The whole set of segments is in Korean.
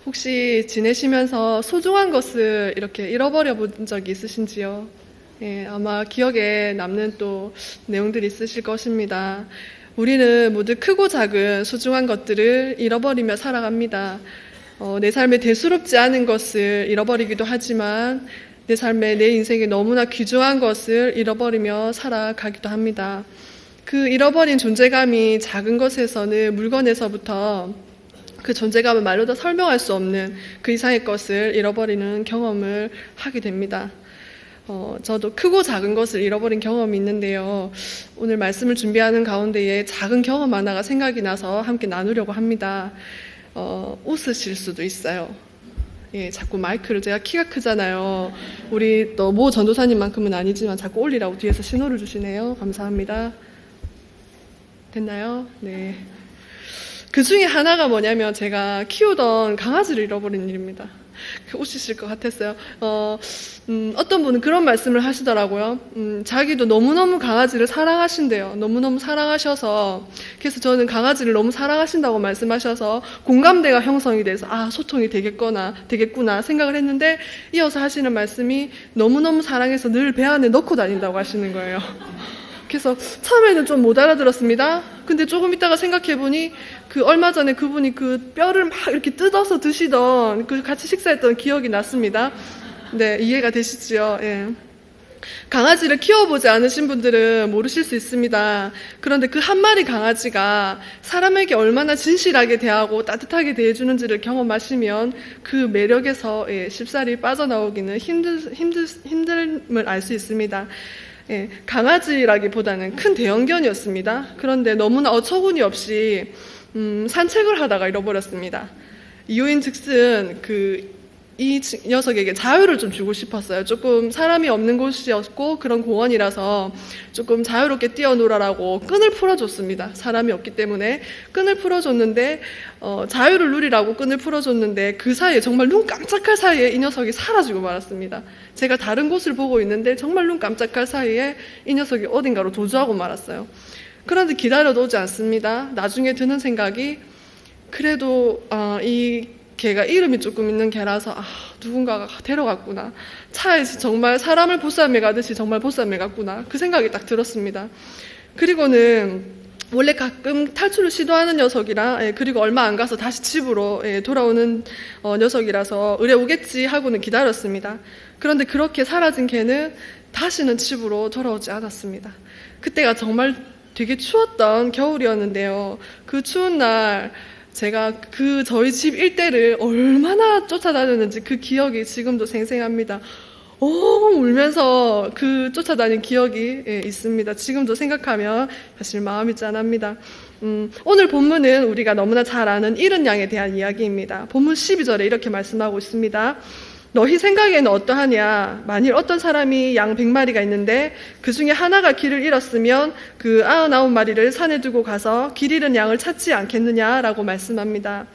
혹시 지내시면서 소중한 것을 이렇게 잃어버려 본 적이 있으신지요? 예, 아마 기억에 남는 또 내용들이 있으실 것입니다. 우리는 모두 크고 작은 소중한 것들을 잃어버리며 살아갑니다. 내 삶에 대수롭지 않은 것을 잃어버리기도 하지만 내 삶에 내 인생에 너무나 귀중한 것을 잃어버리며 살아가기도 합니다. 그 잃어버린 존재감이 작은 것에서는 물건에서부터 그 존재감을 말로 다 설명할 수 없는 그 이상의 것을 잃어버리는 경험을 하게 됩니다. 저도 크고 작은 것을 잃어버린 경험이 있는데요. 오늘 말씀을 준비하는 가운데에 작은 경험 하나가 생각이 나서 함께 나누려고 합니다. 웃으실 수도 있어요. 예, 자꾸 마이크를, 제가 키가 크잖아요. 우리 또 모 전도사님만큼은 아니지만 자꾸 올리라고 뒤에서 신호를 주시네요. 감사합니다. 됐나요? 네. 그 중에 하나가 뭐냐면 제가 키우던 강아지를 잃어버린 일입니다. 웃으실 것 같았어요. 어떤 분은 그런 말씀을 하시더라고요. 자기도 너무너무 강아지를 사랑하신대요. 너무너무 사랑하셔서, 그래서 저는 강아지를 너무 사랑하신다고 말씀하셔서 공감대가 형성이 돼서 소통이 되겠구나 생각을 했는데, 이어서 하시는 말씀이 너무너무 사랑해서 늘 배 안에 넣고 다닌다고 하시는 거예요. 그래서 처음에는 좀 못 알아들었습니다. 근데 조금 있다가 생각해보니 얼마 전에 그분이 그 뼈를 막 이렇게 뜯어서 드시던 같이 식사했던 기억이 났습니다. 네, 이해가 되시지요? 예. 강아지를 키워보지 않으신 분들은 모르실 수 있습니다. 그런데 그 한 마리 강아지가 사람에게 얼마나 진실하게 대하고 따뜻하게 대해주는지를 경험하시면 그 매력에서 쉽사리 빠져나오기는 힘듦을 알 수 있습니다. 예, 강아지라기보다는 큰 대형견이었습니다. 그런데 너무나 어처구니 없이 산책을 하다가 잃어버렸습니다. 이유인즉슨 이 녀석에게 자유를 좀 주고 싶었어요. 조금 사람이 없는 곳이었고 그런 공원이라서 조금 자유롭게 뛰어놀아라고 끈을 풀어줬습니다. 사람이 없기 때문에 끈을 풀어줬는데 자유를 누리라고 끈을 풀어줬는데 그 사이에 정말 눈 깜짝할 사이에 이 녀석이 사라지고 말았습니다. 제가 다른 곳을 보고 있는데 정말 눈 깜짝할 사이에 이 녀석이 어딘가로 도주하고 말았어요. 그런데 기다려도 오지 않습니다. 나중에 드는 생각이 그래도 이 개가 이름이 조금 있는 개라서 누군가가 데려갔구나. 차에서 정말 사람을 보쌈해 가듯이 정말 보쌈해 갔구나. 그 생각이 딱 들었습니다. 그리고는 원래 가끔 탈출을 시도하는 녀석이라 그리고 얼마 안 가서 다시 집으로 돌아오는 녀석이라서 의뢰 오겠지 하고는 기다렸습니다. 그런데 그렇게 사라진 개는 다시는 집으로 돌아오지 않았습니다. 그때가 정말 되게 추웠던 겨울이었는데요. 그 추운 날 제가 저희 집 일대를 얼마나 쫓아다녔는지 그 기억이 지금도 생생합니다. 울면서 쫓아다닌 기억이 있습니다. 지금도 생각하면 사실 마음이 짠합니다. 오늘 본문은 우리가 너무나 잘 아는 잃은 양에 대한 이야기입니다. 본문 12절에 이렇게 말씀하고 있습니다. 너희 생각에는 어떠하냐? 만일 어떤 사람이 양 100마리가 있는데 그 중에 하나가 길을 잃었으면 그 99마리를 산에 두고 가서 길 잃은 양을 찾지 않겠느냐라고 말씀합니다.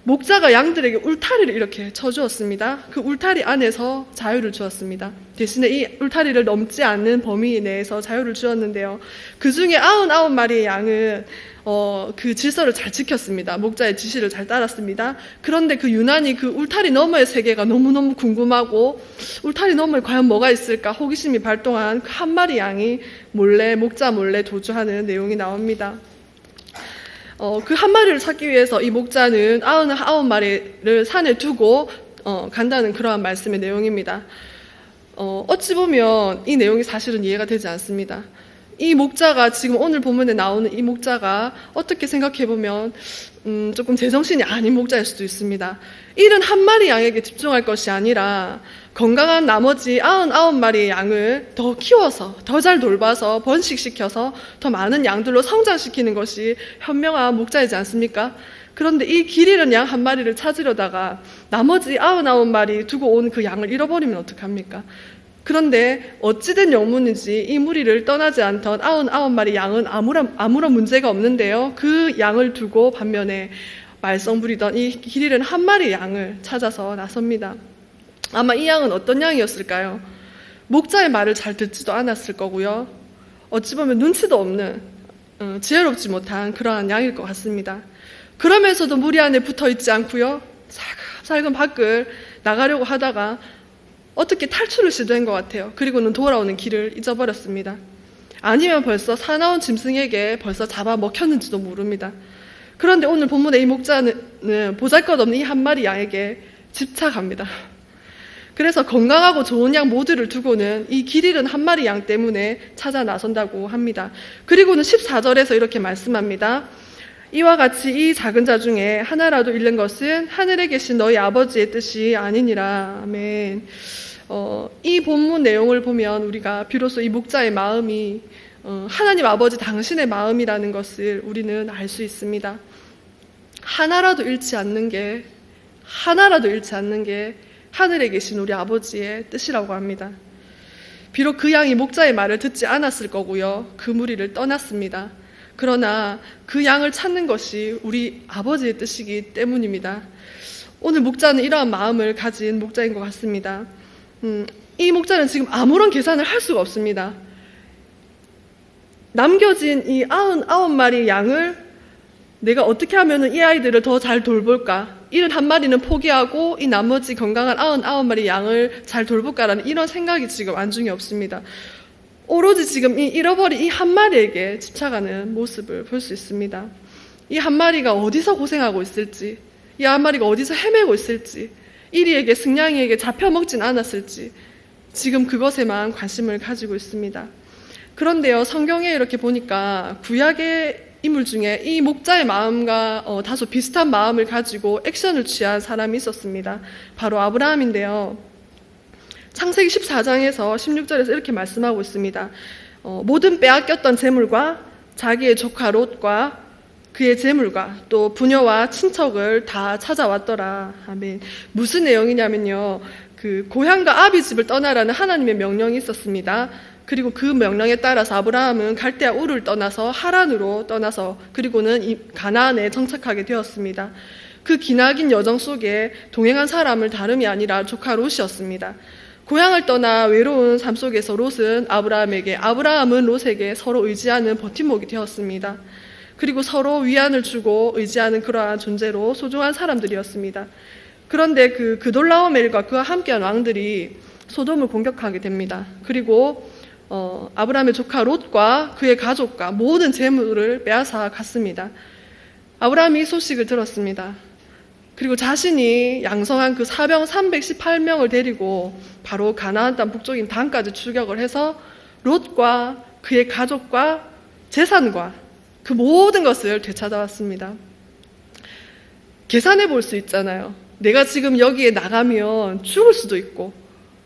목자가 양들에게 울타리를 이렇게 쳐주었습니다. 그 울타리 안에서 자유를 주었습니다. 대신에 이 울타리를 넘지 않는 범위 내에서 자유를 주었는데요. 그 중에 99마리의 양은 그 질서를 잘 지켰습니다. 목자의 지시를 잘 따랐습니다. 그런데 유난히 울타리 너머의 세계가 너무너무 궁금하고 울타리 너머에 과연 뭐가 있을까 호기심이 발동한 한 마리 양이 목자 몰래 도주하는 내용이 나옵니다. 그 한 마리를 찾기 위해서 이 목자는 99마리를 산에 두고 간다는 그러한 말씀의 내용입니다. 어찌 보면 이 내용이 사실은 이해가 되지 않습니다. 이 목자가 지금 오늘 본문에 나오는 이 목자가 어떻게 생각해보면 조금 제정신이 아닌 목자일 수도 있습니다. 잃은 한 마리 양에게 집중할 것이 아니라 건강한 나머지 99마리의 양을 더 키워서 더 잘 돌봐서 번식시켜서 더 많은 양들로 성장시키는 것이 현명한 목자이지 않습니까? 그런데 이 길 잃은 양 한 마리를 찾으려다가 나머지 99마리 두고 온 그 양을 잃어버리면 어떡합니까? 그런데 어찌된 영문인지 이 무리를 떠나지 않던 99마리 양은 아무런 문제가 없는데요. 그 양을 두고 반면에 말썽 부리던 이 길 잃은 한 마리 양을 찾아서 나섭니다. 아마 이 양은 어떤 양이었을까요? 목자의 말을 잘 듣지도 않았을 거고요. 어찌 보면 눈치도 없는 지혜롭지 못한 그러한 양일 것 같습니다. 그러면서도 무리 안에 붙어 있지 않고요. 살금 밖을 나가려고 하다가 어떻게 탈출을 시도한 것 같아요. 그리고는 돌아오는 길을 잊어버렸습니다. 아니면 벌써 사나운 짐승에게 벌써 잡아먹혔는지도 모릅니다. 그런데 오늘 본문의 이 목자는 보잘것없는 이 한 마리 양에게 집착합니다. 그래서 건강하고 좋은 양 모두를 두고는 이 길 잃은 한 마리 양 때문에 찾아 나선다고 합니다. 그리고는 14절에서 이렇게 말씀합니다. 이와 같이 이 작은 자 중에 하나라도 잃는 것은 하늘에 계신 너희 아버지의 뜻이 아니니라. 아멘. 이 본문 내용을 보면 우리가 비로소 이 목자의 마음이 하나님 아버지 당신의 마음이라는 것을 우리는 알 수 있습니다. 하나라도 잃지 않는 게 하늘에 계신 우리 아버지의 뜻이라고 합니다. 비록 그 양이 목자의 말을 듣지 않았을 거고요. 그 무리를 떠났습니다. 그러나 그 양을 찾는 것이 우리 아버지의 뜻이기 때문입니다. 오늘 목자는 이러한 마음을 가진 목자인 것 같습니다. 이 목자는 지금 아무런 계산을 할 수가 없습니다. 남겨진 이 99마리 양을 내가 어떻게 하면 이 아이들을 더 잘 돌볼까? 71마리는 포기하고 이 나머지 건강한 99마리 양을 잘 돌볼까라는 이런 생각이 지금 안중에 없습니다. 오로지 지금 이 잃어버린 이 한 마리에게 집착하는 모습을 볼 수 있습니다. 이 한 마리가 어디서 고생하고 있을지, 이 한 마리가 어디서 헤매고 있을지, 이리에게 승냥이에게 잡혀먹진 않았을지 지금 그것에만 관심을 가지고 있습니다. 그런데요, 성경에 이렇게 보니까 구약의 인물 중에 이 목자의 마음과 다소 비슷한 마음을 가지고 액션을 취한 사람이 있었습니다. 바로 아브라함인데요. 창세기 14장에서 16절에서 이렇게 말씀하고 있습니다. 모든 빼앗겼던 재물과 자기의 조카 롯과 그의 재물과 또 부녀와 친척을 다 찾아왔더라. 아멘. 무슨 내용이냐면요, 그 고향과 아비 집을 떠나라는 하나님의 명령이 있었습니다. 그리고 그 명령에 따라서 아브라함은 갈대아 우르를 떠나서 하란으로 떠나서 그리고는 이 가나안에 정착하게 되었습니다. 그 기나긴 여정 속에 동행한 사람을 다름이 아니라 조카 롯이었습니다. 고향을 떠나 외로운 삶 속에서 롯은 아브라함에게, 아브라함은 롯에게 서로 의지하는 버팀목이 되었습니다. 그리고 서로 위안을 주고 의지하는 그러한 존재로 소중한 사람들이었습니다. 그런데 그 그돌라오멜과 그와 함께한 왕들이 소돔을 공격하게 됩니다. 그리고 아브라함의 조카 롯과 그의 가족과 모든 재물을 빼앗아 갔습니다. 아브라함이 이 소식을 들었습니다. 그리고 자신이 양성한 그 사병 318명을 데리고 바로 가나안 땅 북쪽인 단까지 출격을 해서 롯과 그의 가족과 재산과 그 모든 것을 되찾아왔습니다. 계산해 볼 수 있잖아요. 내가 지금 여기에 나가면 죽을 수도 있고,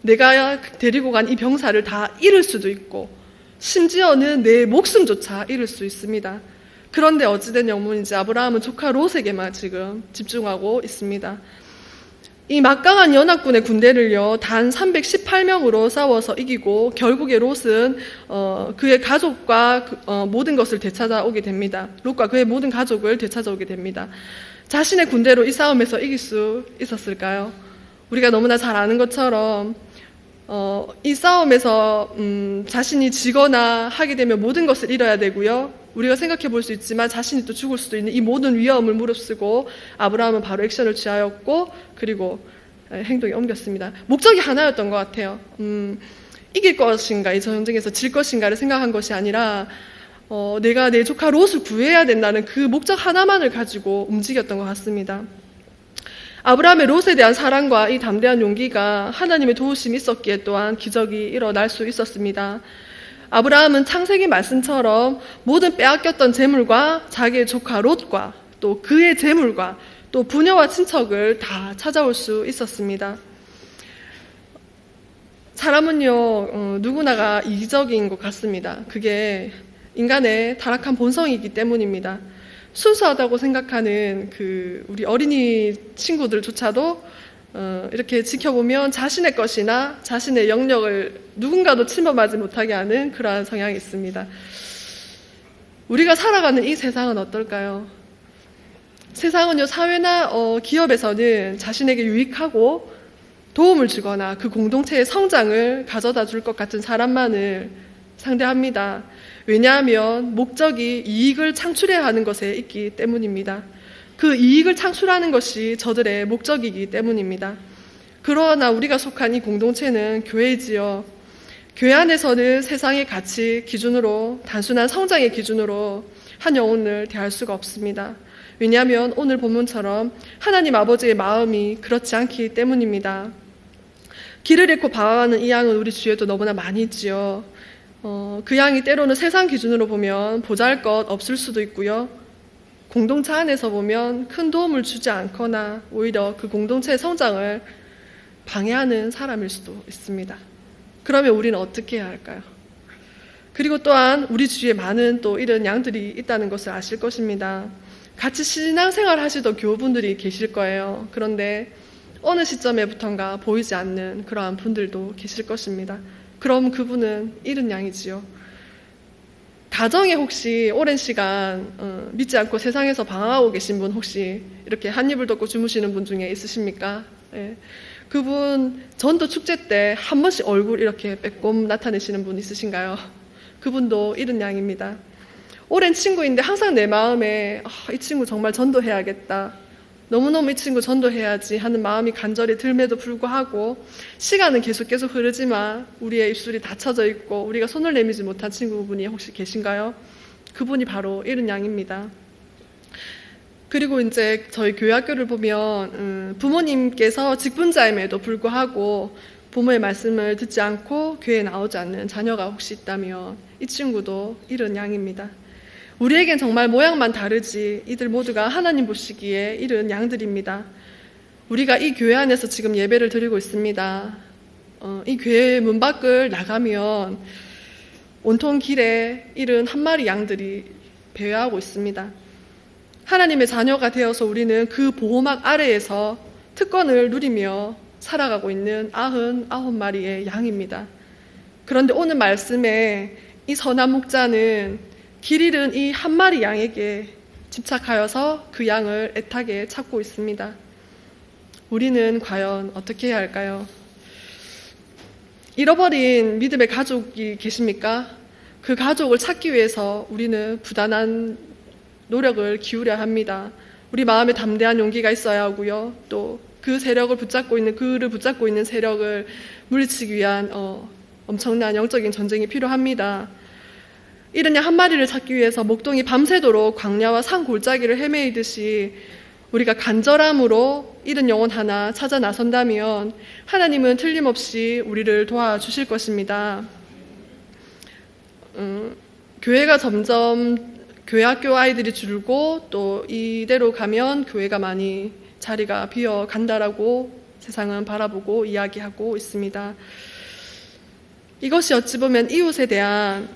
내가 데리고 간 이 병사를 다 잃을 수도 있고, 심지어는 내 목숨조차 잃을 수 있습니다. 그런데 어찌된 영문인지 아브라함은 조카 롯에게만 지금 집중하고 있습니다. 이 막강한 연합군의 군대를요, 단 318명으로 싸워서 이기고 결국에 롯은 그의 가족과 모든 것을 되찾아오게 됩니다. 롯과 그의 모든 가족을 되찾아오게 됩니다. 자신의 군대로 이 싸움에서 이길 수 있었을까요? 우리가 너무나 잘 아는 것처럼 이 싸움에서 자신이 지거나 하게 되면 모든 것을 잃어야 되고요. 우리가 생각해 볼 수 있지만 자신이 또 죽을 수도 있는 이 모든 위험을 무릅쓰고 아브라함은 바로 액션을 취하였고, 그리고 행동에 옮겼습니다. 목적이 하나였던 것 같아요. 이길 것인가, 이 전쟁에서 질 것인가를 생각한 것이 아니라 내가 내 조카 롯을 구해야 된다는 그 목적 하나만을 가지고 움직였던 것 같습니다. 아브라함의 롯에 대한 사랑과 이 담대한 용기가 하나님의 도우심이 있었기에 또한 기적이 일어날 수 있었습니다. 아브라함은 창세기 말씀처럼 모든 빼앗겼던 재물과 자기의 조카 롯과 또 그의 재물과 또 부녀와 친척을 다 찾아올 수 있었습니다. 사람은요, 누구나가 이기적인 것 같습니다. 그게 인간의 타락한 본성이기 때문입니다. 순수하다고 생각하는 우리 어린이 친구들조차도 이렇게 지켜보면 자신의 것이나 자신의 영역을 누군가도 침범하지 못하게 하는 그러한 성향이 있습니다. 우리가 살아가는 이 세상은 어떨까요? 세상은요, 사회나 기업에서는 자신에게 유익하고 도움을 주거나 그 공동체의 성장을 가져다 줄 것 같은 사람만을 상대합니다. 왜냐하면 목적이 이익을 창출해야 하는 것에 있기 때문입니다. 그 이익을 창출하는 것이 저들의 목적이기 때문입니다. 그러나 우리가 속한 이 공동체는 교회이지요. 교회 안에서는 세상의 가치 기준으로, 단순한 성장의 기준으로 한 영혼을 대할 수가 없습니다. 왜냐하면 오늘 본문처럼 하나님 아버지의 마음이 그렇지 않기 때문입니다. 길을 잃고 방황하는 이 양은 우리 주위에도 너무나 많이 있지요. 그 양이 때로는 세상 기준으로 보면 보잘것 없을 수도 있고요. 공동체 안에서 보면 큰 도움을 주지 않거나 오히려 그 공동체의 성장을 방해하는 사람일 수도 있습니다. 그러면 우리는 어떻게 해야 할까요? 그리고 또한 우리 주위에 많은 또 이런 양들이 있다는 것을 아실 것입니다. 같이 신앙생활 하시던 교우분들이 계실 거예요. 그런데 어느 시점에부턴가 보이지 않는 그러한 분들도 계실 것입니다. 그럼 그분은 잃은 양이지요. 가정에 혹시 오랜 시간 믿지 않고 세상에서 방황하고 계신 분 혹시 이렇게 한 입을 덮고 주무시는 분 중에 있으십니까? 예. 그분 전도 축제 때 한 번씩 얼굴 이렇게 빼꼼 나타내시는 분 있으신가요? 그분도 잃은 양입니다. 오랜 친구인데 항상 내 마음에 이 친구 정말 전도해야겠다, 너무너무 이 친구 전도해야지 하는 마음이 간절히 들매도 불구하고 시간은 계속 흐르지만 우리의 입술이 닫혀져 있고 우리가 손을 내밀지 못한 친구분이 혹시 계신가요? 그분이 바로 잃은 양입니다. 그리고 이제 저희 교회 학교를 보면 부모님께서 직분자임에도 불구하고 부모의 말씀을 듣지 않고 교회에 나오지 않는 자녀가 혹시 있다면 이 친구도 잃은 양입니다. 우리에겐 정말 모양만 다르지 이들 모두가 하나님 보시기에 잃은 양들입니다. 우리가 이 교회 안에서 지금 예배를 드리고 있습니다. 이 교회 문 밖을 나가면 온통 길에 잃은 한 마리 양들이 배회하고 있습니다. 하나님의 자녀가 되어서 우리는 그 보호막 아래에서 특권을 누리며 살아가고 있는 99마리의 양입니다. 그런데 오늘 말씀에 이 선한 목자는 길 잃은 이 한 마리 양에게 집착하여서 그 양을 애타게 찾고 있습니다. 우리는 과연 어떻게 해야 할까요? 잃어버린 믿음의 가족이 계십니까? 그 가족을 찾기 위해서 우리는 부단한 노력을 기울여야 합니다. 우리 마음에 담대한 용기가 있어야 하고요. 또 그 세력을 붙잡고 있는, 그를 붙잡고 있는 세력을 물리치기 위한 엄청난 영적인 전쟁이 필요합니다. 잃은 양 한 마리를 찾기 위해서 목동이 밤새도록 광야와 산 골짜기를 헤매이듯이 우리가 간절함으로 잃은 영혼 하나 찾아 나선다면 하나님은 틀림없이 우리를 도와주실 것입니다. 교회가 점점 교회 학교 아이들이 줄고 또 이대로 가면 교회가 많이 자리가 비어간다라고 세상은 바라보고 이야기하고 있습니다. 이것이 어찌 보면 이웃에 대한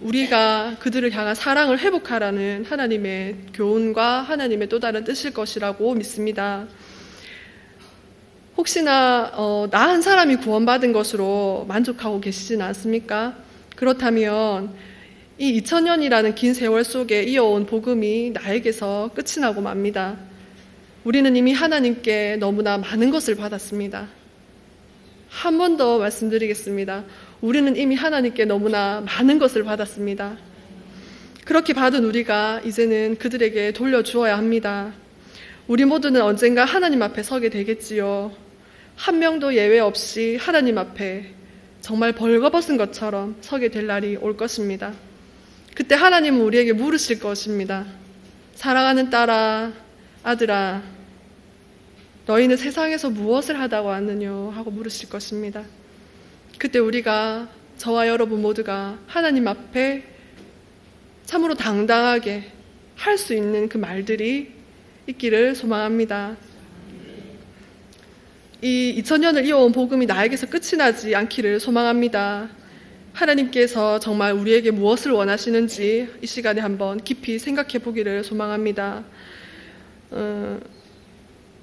우리가 그들을 향한 사랑을 회복하라는 하나님의 교훈과 하나님의 또 다른 뜻일 것이라고 믿습니다. 혹시나 나 한 사람이 구원받은 것으로 만족하고 계시진 않습니까? 그렇다면 이 2000년이라는 긴 세월 속에 이어온 복음이 나에게서 끝이 나고 맙니다. 우리는 이미 하나님께 너무나 많은 것을 받았습니다. 한 번 더 말씀드리겠습니다. 우리는 이미 하나님께 너무나 많은 것을 받았습니다. 그렇게 받은 우리가 이제는 그들에게 돌려주어야 합니다. 우리 모두는 언젠가 하나님 앞에 서게 되겠지요. 한 명도 예외 없이 하나님 앞에 정말 벌거벗은 것처럼 서게 될 날이 올 것입니다. 그때 하나님은 우리에게 물으실 것입니다. 사랑하는 딸아, 아들아, 너희는 세상에서 무엇을 하다가 왔느냐 하고 물으실 것입니다. 그때 우리가, 저와 여러분 모두가 하나님 앞에 참으로 당당하게 할 수 있는 그 말들이 있기를 소망합니다. 이 2000년을 이어온 복음이 나에게서 끝이 나지 않기를 소망합니다. 하나님께서 정말 우리에게 무엇을 원하시는지 이 시간에 한번 깊이 생각해 보기를 소망합니다.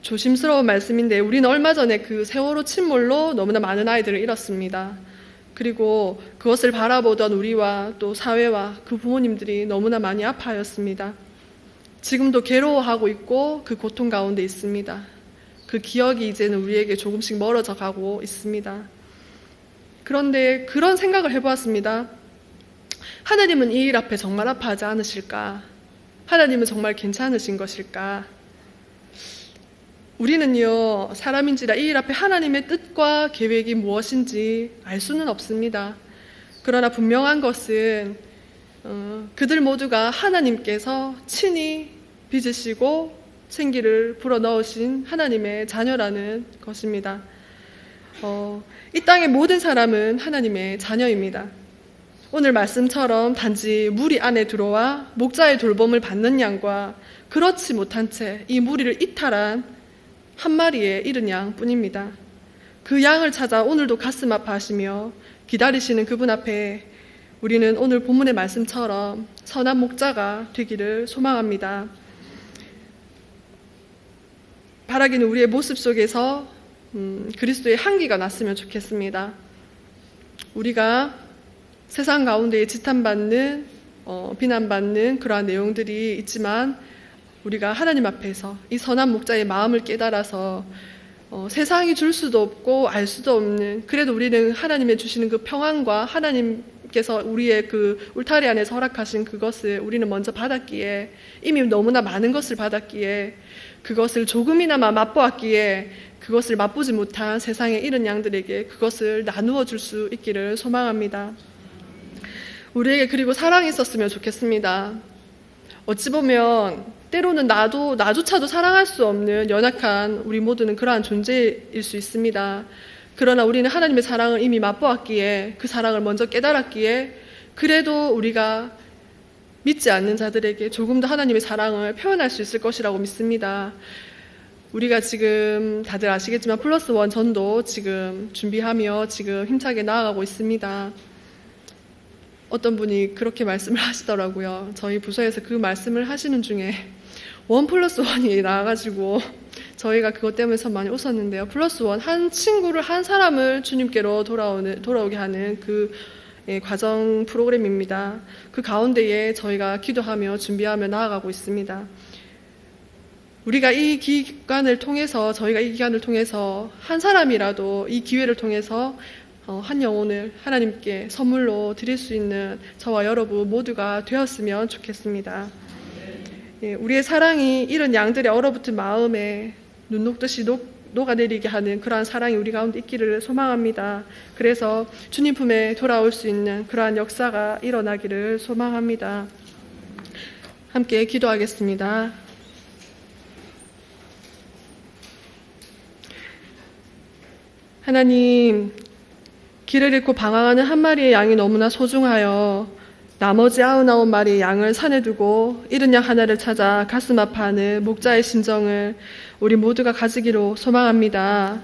조심스러운 말씀인데 우리는 얼마 전에 그 세월호 침몰로 너무나 많은 아이들을 잃었습니다. 그리고 그것을 바라보던 우리와 또 사회와 그 부모님들이 너무나 많이 아파하였습니다. 지금도 괴로워하고 있고 그 고통 가운데 있습니다. 그 기억이 이제는 우리에게 조금씩 멀어져 가고 있습니다. 그런데 그런 생각을 해보았습니다. 하나님은 이 일 앞에 정말 아파하지 않으실까? 하나님은 정말 괜찮으신 것일까? 우리는요, 사람인지라 이 일 앞에 하나님의 뜻과 계획이 무엇인지 알 수는 없습니다. 그러나 분명한 것은 그들 모두가 하나님께서 친히 빚으시고 생기를 불어넣으신 하나님의 자녀라는 것입니다. 이 땅의 모든 사람은 하나님의 자녀입니다. 오늘 말씀처럼 단지 무리 안에 들어와 목자의 돌봄을 받는 양과 그렇지 못한 채 이 무리를 이탈한 한 마리의 잃은 양뿐입니다. 그 양을 찾아 오늘도 가슴 아파하시며 기다리시는 그분 앞에 우리는 오늘 본문의 말씀처럼 선한 목자가 되기를 소망합니다. 바라기는 우리의 모습 속에서 그리스도의 향기가 났으면 좋겠습니다. 우리가 세상 가운데에 지탄받는 비난받는 그러한 내용들이 있지만 우리가 하나님 앞에서 이 선한 목자의 마음을 깨달아서 세상이 줄 수도 없고 알 수도 없는, 그래도 우리는 하나님의 주시는 그 평안과 하나님께서 우리의 그 울타리 안에서 허락하신 그것을 우리는 먼저 받았기에, 이미 너무나 많은 것을 받았기에, 그것을 조금이나마 맛보았기에 그것을 맛보지 못한 세상의 잃은 양들에게 그것을 나누어 줄 수 있기를 소망합니다. 우리에게 그리고 사랑이 있었으면 좋겠습니다. 어찌 보면 때로는 나조차도 사랑할 수 없는 연약한 우리 모두는 그러한 존재일 수 있습니다. 그러나 우리는 하나님의 사랑을 이미 맛보았기에, 그 사랑을 먼저 깨달았기에, 그래도 우리가 믿지 않는 자들에게 조금 더 하나님의 사랑을 표현할 수 있을 것이라고 믿습니다. 우리가 지금 다들 아시겠지만 플러스1 전도 지금 준비하며 지금 힘차게 나아가고 있습니다. 어떤 분이 그렇게 말씀을 하시더라고요. 저희 부서에서 그 말씀을 하시는 중에 1+1이 나와가지고 저희가 그것 때문에 참 많이 웃었는데요. 플러스1, 한 사람을 주님께로 돌아오게 하는 그 과정 프로그램입니다. 그 가운데에 저희가 기도하며 준비하며 나아가고 있습니다. 저희가 이 기간을 통해서 한 사람이라도 이 기회를 통해서 한 영혼을 하나님께 선물로 드릴 수 있는 저와 여러분 모두가 되었으면 좋겠습니다. 우리의 사랑이 이런 양들의 얼어붙은 마음에 눈 녹듯이 녹아내리게 하는 그러한 사랑이 우리 가운데 있기를 소망합니다. 그래서 주님 품에 돌아올 수 있는 그러한 역사가 일어나기를 소망합니다. 함께 기도하겠습니다. 하나님, 길을 잃고 방황하는 한 마리의 양이 너무나 소중하여 나머지 99마리의 양을 산에 두고 잃은 양 하나를 찾아 가슴 아파하는 목자의 심정을 우리 모두가 가지기로 소망합니다.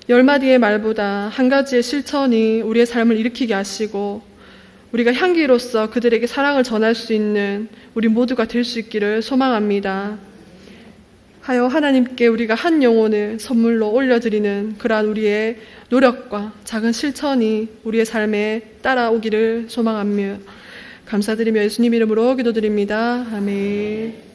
10마디의 말보다 한 가지의 실천이 우리의 삶을 일으키게 하시고 우리가 향기로서 그들에게 사랑을 전할 수 있는 우리 모두가 될 수 있기를 소망합니다. 하여 하나님께 우리가 한 영혼을 선물로 올려드리는 그러한 우리의 노력과 작은 실천이 우리의 삶에 따라오기를 소망하며 감사드리며 예수님 이름으로 기도드립니다. 아멘.